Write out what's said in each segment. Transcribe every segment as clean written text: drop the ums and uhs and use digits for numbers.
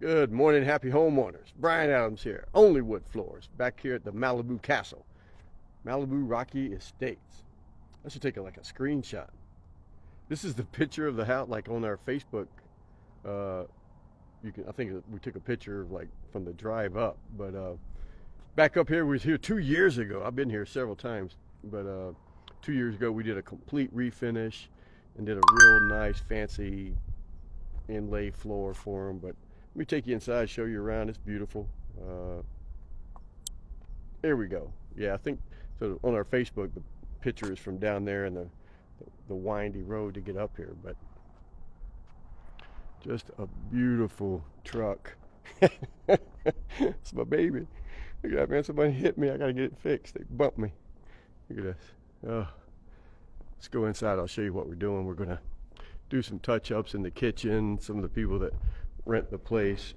Good morning, happy homeowners. Brian Adams here, OnlyWoodFloors, back here at the Malibu Castle, Malibu Rocky Estates. I should take a screenshot. This is the picture of the house, like on our Facebook. I think we took a picture from the drive up, but back up here, we was here 2 years ago. I've been here several times, but 2 years ago we did a complete refinish and did a real nice, fancy inlay floor for them. But let me take you inside, show you around. It's beautiful. There we go. Yeah, I think so. On our Facebook, the picture is from down there and the windy road to get up here, but just a beautiful truck. It's my baby. Look at that, man. Somebody hit me. I gotta get it fixed. They bumped me. Look at this. Oh, let's go inside. I'll show you what we're doing. We're gonna do some touch-ups in the kitchen. Some of the people that rent the place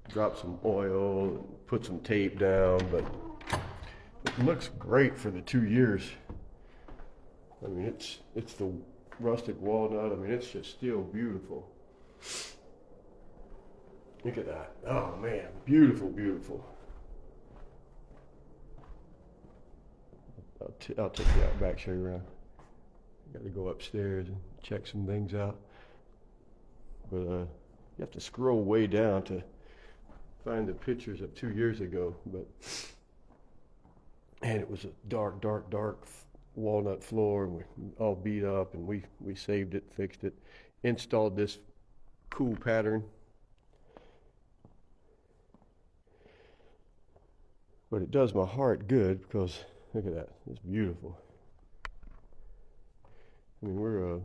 drop some oil, put some tape down, but it looks great for the 2 years. I mean, it's the rustic walnut. I mean, it's just still beautiful. Look at that. Oh man, beautiful, beautiful. I'll take you out back, show you around. Got to go upstairs and check some things out. But you have to scroll way down to find the pictures of 2 years ago. But and it was a dark, dark, dark walnut floor, and we all beat up, and we saved it, fixed it, installed this cool pattern. But it does my heart good because look at that, it's beautiful. I mean, we're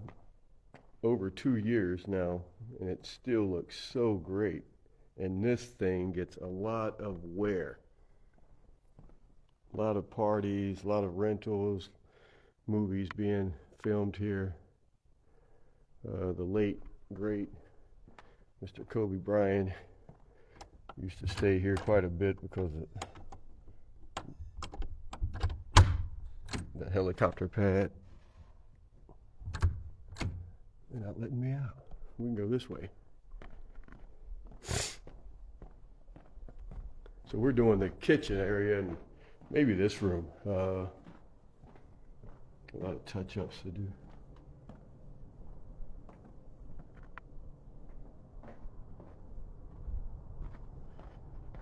over 2 years now, and it still looks so great. And this thing gets a lot of wear. A lot of parties, a lot of rentals, movies being filmed here. The late, great Mr. Kobe Bryant used to stay here quite a bit because of the helicopter pad. They're not letting me out. We can go this way. So we're doing the kitchen area and maybe this room. A lot of touch-ups to do.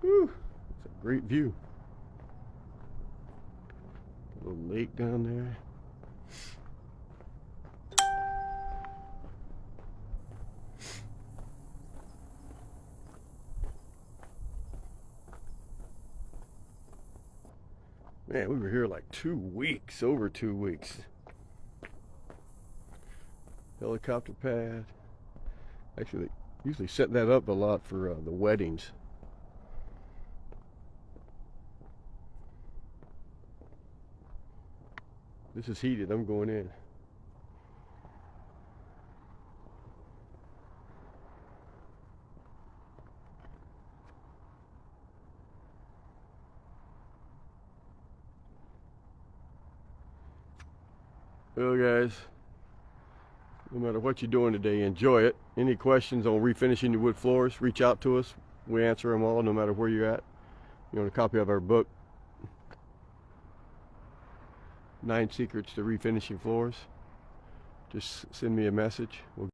Whew, it's a great view. A little lake down there. Man, we were here like 2 weeks, over 2 weeks. Helicopter pad. Actually, usually set that up a lot for the weddings. This is heated. I'm going in. Well, guys, no matter what you're doing today, enjoy it. Any questions on refinishing your wood floors, reach out to us. We answer them all, no matter where you're at. You want a copy of our book, 9 Secrets to Refinishing Floors, just send me a message.